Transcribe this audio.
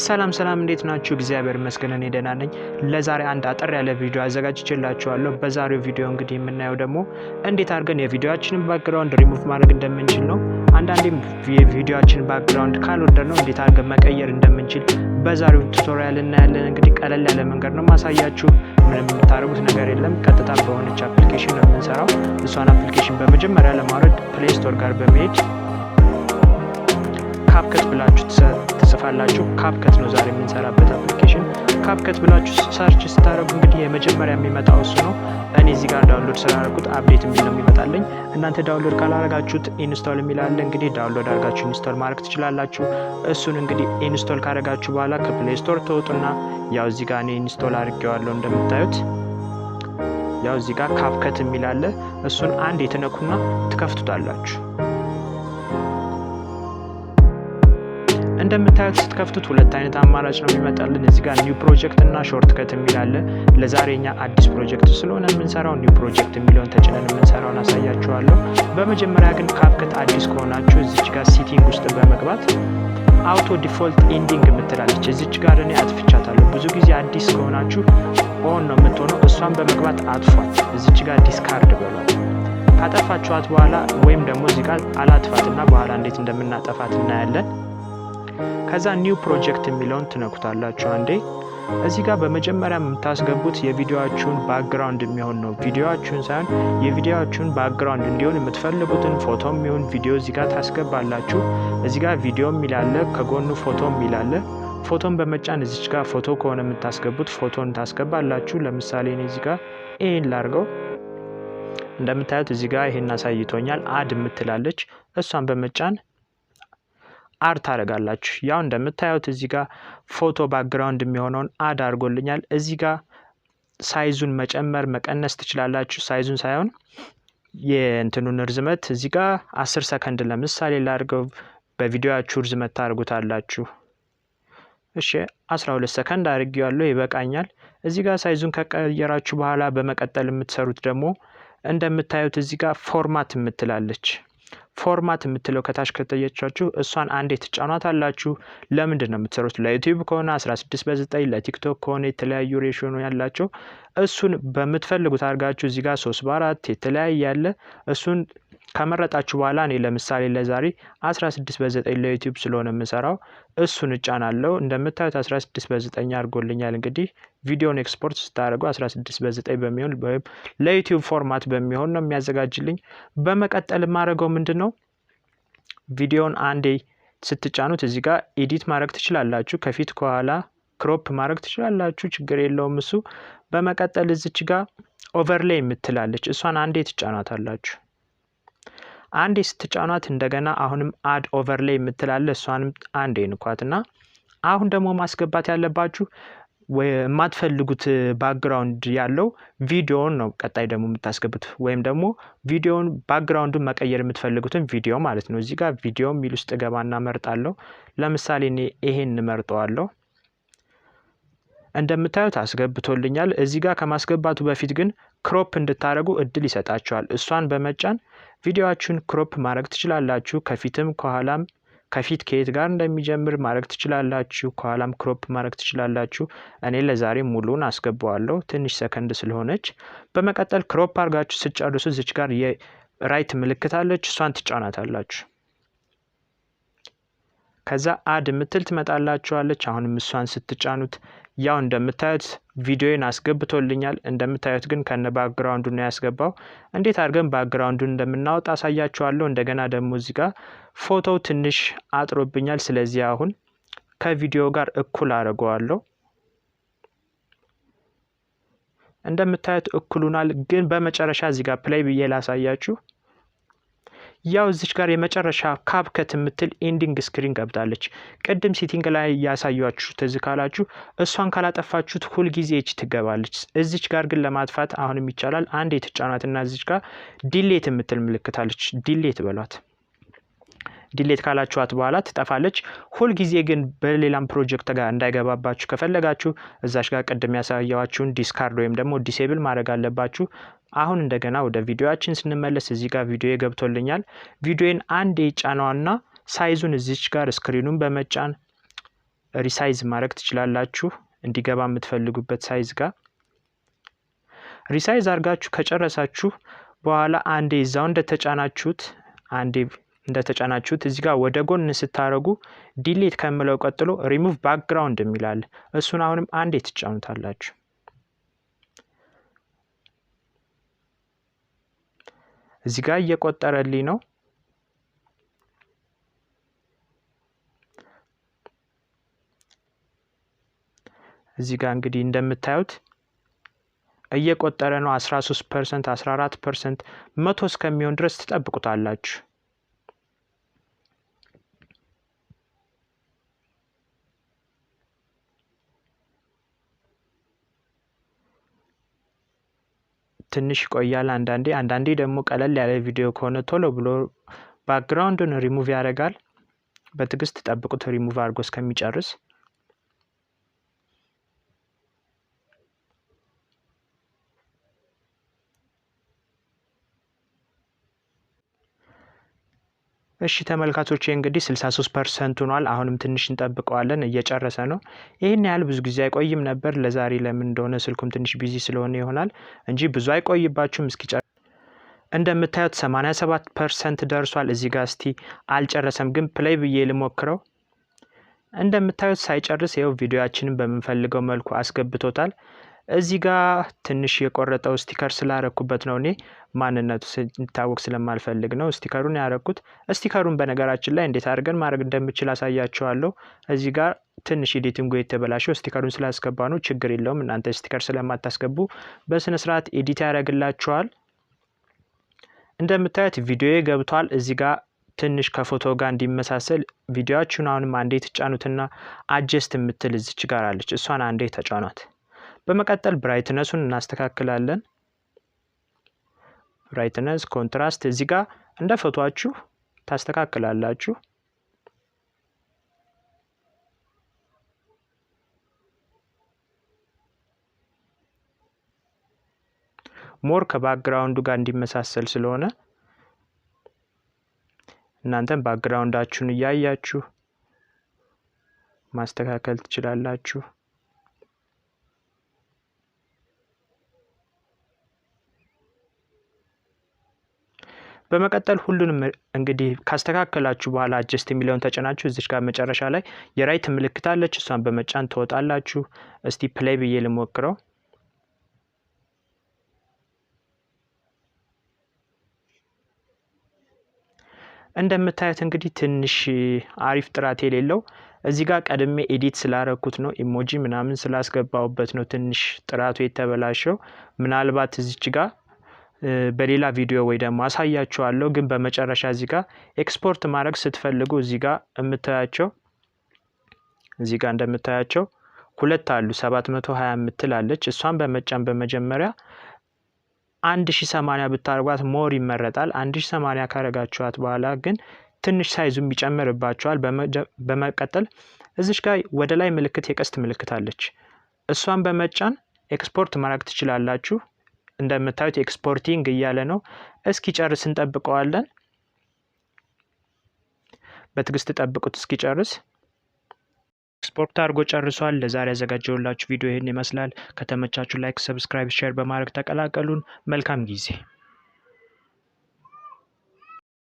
ሰላም እንዴት ናችሁ? እግዚአብሔር ይመስገን እኔ ደህና ነኝ። ለዛሬ አንድ አጠር ያለ ቪዲዮ አዘጋጅቼላችኋለሁ። በዛሬው ቪዲዮ እንግዲህ የምናየው ደግሞ እንዴት አድርገን የቪዲዮአችንን ባክግራውንድ ሪሙቭ ማድረግ እንደምንችል ነው። አንዳንዴም የቪዲዮአችን ባክግራውንድ ካልወደድነው እንዴት አድርገን መቀየር እንደምንችል በዛሬው ቱቶሪያል እናያለን። እንግዲህ ቀለል ያለ መንገድ ነው ማሳያችሁ። ምንም የምታደርጉት ነገር የለም። ቀጥታ በሆነች አፕሊኬሽን ነው የምንሰራው። እሷን አፕሊኬሽን በመጀመሪያ ለማውረድ ፕሌይ ስቶር ጋር በመሄድ Cupcut ብላችሁ ትጽፋላችሁ። Cupcut ነው ዛሬ የምንሰራበት አፕሊኬሽን። Cupcut ብላችሁ ሰርች ስታደርጉ እንግዲህ የመጀመሪያ የሚመጣው እሱ ነው። እኔ እዚህ ጋር ዳውንሎድ ስላደረኩት አፕዴት የሚል ነው የሚመጣልኝ። እናንተ ዳውንሎድ ካላደረጋችሁት ኢንስቶል የሚል አለ። እንግዲህ ዳውንሎድ አድርጋችሁ ኢንስቶል ማድረግ ትችላላችሁ። እሱን እንግዲህ ኢንስቶል ካደረጋችሁ በኋላ ከፕሌይ ስቶር ተወጡና ያው እዚህ ጋር እኔ ኢንስቶል አድርጌዋለሁ እንደምታዩት። ያው እዚህ ጋር Cupcut የሚል አለ። እሱን አንድ የተነኩና ትከፍቱታላችሁ። እንደምታዩት ስትከፍቱት ሁለት አይነት አማራጭ ነው የሚመጣልን። እዚህ ጋር ኒው ፕሮጀክት እና ሾርትከት የሚል አለ። ለዛሬኛ አዲስ ፕሮጀክት ስለሆነ የምንሰራው ኒው ፕሮጀክት የሚለውን ተጭነን የምንሰራውን አሳያችኋለሁ። በመጀመሪያ ግን Cupcut አዲስ ከሆናችሁ እዚች ጋር ሴቲንግ ውስጥ በመግባት አውቶ ዲፎልት ኤንዲንግ የምትላለች እዚች ጋር እኔ አጥፍቻታለሁ። ብዙ ጊዜ አዲስ ከሆናችሁ ኦን ነው የምትሆነው። እሷን በመግባት አጥፏት። እዚች ጋር ዲስካርድ በሏት። ካጠፋችኋት በኋላ ወይም ደግሞ እዚህ ጋር አላጥፋትና በኋላ እንዴት እንደምናጠፋት እናያለን። ከዛ ኒው ፕሮጀክት የሚለውን ትነኩታላችሁ አንዴ። እዚህ ጋር በመጀመሪያ የምታስገቡት የቪዲዮአችሁን ባክግራውንድ የሚሆን ነው። ቪዲዮአችሁን ሳይሆን የቪዲዮአችሁን ባክግራውንድ እንዲሆን የምትፈልጉትን ፎቶም ይሁን ቪዲዮ እዚህ ጋር ታስገባላችሁ። እዚህ ጋር ቪዲዮም ይላል፣ ከጎኑ ፎቶም ይላል። ፎቶን በመጫን እዚች ጋር ፎቶ ከሆነ የምታስገቡት ፎቶን ታስገባላችሁ። ለምሳሌ እኔ እዚህ ጋር ይሄን ላርገው። እንደምታዩት እዚህ ጋር ይሄን አሳይቶኛል። አድ የምትላለች እሷን በመጫን አድ ታደርጋላችሁ። ያው እንደምታዩት እዚህ ጋር ፎቶ ባክግራውንድ የሚሆነውን አድ አድርጎልኛል። እዚህ ጋር ሳይዙን መጨመር መቀነስ ትችላላችሁ። ሳይዙን ሳይሆን የእንትኑን ርዝመት እዚህ ጋር 10 ሰከንድ ለምሳሌ ላድርገው። በቪዲዮአችሁ ርዝመት ታደርጉታላችሁ። እሺ 12 ሰከንድ አድርጌዋለሁ፣ ይበቃኛል። እዚህ ጋር ሳይዙን ከቀየራችሁ በኋላ በመቀጠል የምትሰሩት ደግሞ እንደምታዩት እዚህ ጋር ፎርማት የምትላለች። ፎርማት የምትለው ከታች ከተያቻችሁ እሷን አንዴ ትጫኗታላችሁ። ለምንድን ነው የምትሰሩት? ለዩቲዩብ ከሆነ 16:9፣ ለቲክቶክ ከሆነ የተለያዩ ሬሽዮ ነው ያላቸው። እሱን በምትፈልጉት አድርጋችሁ እዚህ ጋር 3:4 የተለያየ ያለ እሱን ከመረጣችሁ በኋላ እኔ ለምሳሌ ለዛሬ 16:9 ለዩቲዩብ ስለሆነ የምሰራው እሱን እጫናለሁ። እንደምታዩት 16:9 አድርጎልኛል። እንግዲህ ቪዲዮን ኤክስፖርት ስታደርጉ 16:9 በሚሆን ወይም ለዩቲዩብ ፎርማት በሚሆን ነው የሚያዘጋጅልኝ። በመቀጠል ማድረገው ምንድነው ቪዲዮን አንዴ ስትጫኑት እዚህ ጋር ኤዲት ማድረግ ትችላላችሁ። ከፊት ከኋላ ክሮፕ ማድረግ ትችላላችሁ፣ ችግር የለውም እሱ። በመቀጠል እዚች ጋር ኦቨርሌይ የምትላለች እሷን አንዴ ትጫኗታላችሁ። አንዴ ስትጫኗት እንደገና አሁንም አድ ኦቨርሌይ የምትላለ እሷንም አንዴ ንኳትና አሁን ደግሞ ማስገባት ያለባችሁ የማትፈልጉት ባክግራውንድ ያለው ቪዲዮን ነው። ቀጣይ ደግሞ የምታስገቡት ወይም ደግሞ ቪዲዮን ባክግራውንዱን መቀየር የምትፈልጉትን ቪዲዮ ማለት ነው። እዚህ ጋር ቪዲዮ የሚል ውስጥ ገባና መርጣለሁ። ለምሳሌ እኔ ይሄን መርጠዋለሁ። እንደምታዩት አስገብቶልኛል። እዚህ ጋር ከማስገባቱ በፊት ግን ክሮፕ እንድታደርጉ እድል ይሰጣችኋል። እሷን በመጫን ቪዲዮአችሁን ክሮፕ ማድረግ ትችላላችሁ። ከፊትም ከኋላም ከፊት ከየት ጋር እንደሚጀምር ማድረግ ትችላላችሁ። ከኋላም ክሮፕ ማድረግ ትችላላችሁ። እኔ ለዛሬ ሙሉን አስገባዋለሁ ትንሽ ሰከንድ ስለሆነች። በመቀጠል ክሮፕ አድርጋችሁ ስጨርሱ እዚች ጋር የራይት ምልክት አለች፣ እሷን ትጫናታላችሁ። ከዛ አድ ምትል ትመጣላችኋለች። አሁንም እሷን ስትጫኑት ያው እንደምታዩት ቪዲዮን አስገብቶልኛል። እንደምታዩት ግን ከነ ባክግራውንዱ ነው ያስገባው። እንዴት አድርገን ባክግራውንዱን እንደምናወጣ አሳያችኋለሁ። እንደገና ደግሞ እዚህ ጋር ፎቶው ትንሽ አጥሮብኛል። ስለዚህ አሁን ከቪዲዮ ጋር እኩል አደርገዋለሁ። እንደምታዩት እኩሉናል። ግን በመጨረሻ እዚህ ጋር ፕሌይ ብዬ ላሳያችሁ። ያው እዚች ጋር የመጨረሻ Cupcut የምትል ኤንዲንግ ስክሪን ገብታለች። ቅድም ሴቲንግ ላይ ያሳያችሁ ትዝ ካላችሁ እሷን ካላጠፋችሁት ሁሉ ጊዜ እቺ ትገባለች። እዚች ጋር ግን ለማጥፋት አሁንም ይቻላል። አንዴ ተጫናትና እዚች ጋር ዲሌት የምትል ምልክታለች። ዲሌት በሏት። ዲሌት ካላችኋት በኋላ ትጠፋለች። ሁሉ ጊዜ ግን በሌላም ፕሮጀክት ጋር እንዳይገባባችሁ ከፈለጋችሁ እዛሽ ጋር ቅድም ያሳያችሁን ዲስካርድ ወይም ደግሞ ዲሴብል ማድረግ አለባችሁ። አሁን እንደገና ወደ ቪዲዮአችን ስንመለስ እዚህ ጋር ቪዲዮ ገብቶልኛል። ቪዲዮን አንዴ ጫናውና ሳይዙን እዚች ጋር ስክሪኑን በመጫን ሪሳይዝ ማድረግ ትችላላችሁ እንዲገባ የምትፈልጉበት ሳይዝ ጋር ሪሳይዝ አድርጋችሁ ከጨረሳችሁ በኋላ አንዴ እዛው እንደተጫናችሁት እዚህ ጋር ወደ ጎን ስታረጉ ዲሊት ከመለው ቀጥሎ ሪሙቭ ባክግራውንድ የሚላል እሱን አሁንም አንዴ ትጫኑታላችሁ እዚህ ጋር እየቆጠረልኝ ነው እዚህ ጋር እንግዲህ እንደምታዩት እየቆጠረ ነው 13% 14% 100 እስከሚሆን ድረስ ተጠብቁታላችሁ ትንሽ ቆያል አንዳንዴ ደግሞ ቀለል ያለ ቪዲዮ ከሆነ ቶሎ ብሎ ባክግራውንዱን ሪሙቭ ያደርጋል በትግስት ተጠብቁት ሪሙቭ አድርጎ እስከሚጨርስ እሺ ተመልካቾቼ እንግዲህ 63% ሆኗል አሁንም ትንሽ እንጠብቀዋለን እየጨረሰ ነው ይሄን ያህል ብዙ ጊዜ አይቆይም ነበር ለዛሬ ለምን እንደሆነ ስልኩም ትንሽ ቢዚ ስለሆነ ይሆናል እንጂ ብዙ አይቆይባችሁም እስኪጨርስ እንደምታዩት 87% ደርሷል እዚህ ጋር እስቲ አልጨረሰም ግን ፕሌይ ብዬ ልሞክረው እንደምታዩት ሳይጨርስ ይሄው ቪዲዮአችንን በመንፈልገው መልኩ አስገብቶታል እዚህ ጋር ትንሽ የቆረጠው ስቲከር ስላረኩበት ነው እኔ ማንነቱ እንዲታወቅ ስለማልፈልግ ነው ስቲከሩን ያረኩት ስቲከሩን በነገራችን ላይ እንዴት አድርገን ማድረግ እንደምችል አሳያችኋለሁ እዚህ ጋር ትንሽ ኤዲቲንግ የተበላሸው ስቲከሩን ስላስገባ ነው ችግር የለውም እናንተ ስቲከር ስለማታስገቡ በስነ ስርዓት ኤዲት ያደርግላችኋል እንደምታዩት ቪዲዮዬ ገብቷል እዚህ ጋር ትንሽ ከፎቶ ጋር እንዲመሳሰል ቪዲዮአችሁን አሁንም አንዴ ተጫኑትና አጀስት የምትል እዚች ጋር አለች እሷን አንዴ ተጫኗት በመቀጠል ብራይትነሱን እናስተካክላለን ብራይትነስ ኮንትራስት እዚህ ጋር እንደ ፎቶአችሁ ታስተካክላላችሁ ሞር ከባክግራውንዱ ጋር እንዲመሳሰል ስለሆነ እናንተም ባክግራውንዳችሁን ያያያችሁ ማስተካከል ትችላላችሁ በመቀጠል ሁሉንም እንግዲህ ካስተካከላችሁ በኋላ አጀስት የሚለውን ተጫናችሁ እዚች ጋር መጨረሻ ላይ የራይት ምልክት አለች እሷን በመጫን ተወጣላችሁ እስቲ ፕሌይ ብዬ ልሞክረው እንደምታዩት እንግዲህ ትንሽ አሪፍ ጥራት የሌለው እዚህ ጋር ቀድሜ ኤዲት ስላረኩት ነው ኢሞጂ ምናምን ስላስገባውበት ነው ትንሽ ጥራቱ የተበላሸው ምናልባት እዚች ጋር በሌላ ቪዲዮ ወይ ደግሞ አሳያችኋለሁ ግን በመጨረሻ እዚህ ጋር ኤክስፖርት ማድረግ ስትፈልጉ እዚህ ጋር እንደምታያቸው ሁለት አሉ 720 የምትላለች እሷን በመጫን በመጀመሪያ 1080 ብታርጓት ሞር ይመረጣል 1080 ካረጋችኋት በኋላ ግን ትንሽ ሳይዙም ይጨምርባችኋል በመቀጠል እዚች ጋር ወደ ላይ ምልክት የቀስት ምልክት አለች እሷን በመጫን ኤክስፖርት ማድረግ ትችላላችሁ እንደምታዩት ኤክስፖርቲንግ እያለ ነው እስኪ ጨርስ እንጠብቀዋለን በትግስት ተጠብቁት እስኪ ጨርስ ኤክስፖርት አድርጎ ጨርሷል ለዛሬ ያዘጋጀሁላችሁ ቪዲዮ ይሄን ይመስላል ከተመቻችሁ ላይክ ሰብስክራይብ ሼር በማድረግ ተቀላቀሉን መልካም ጊዜ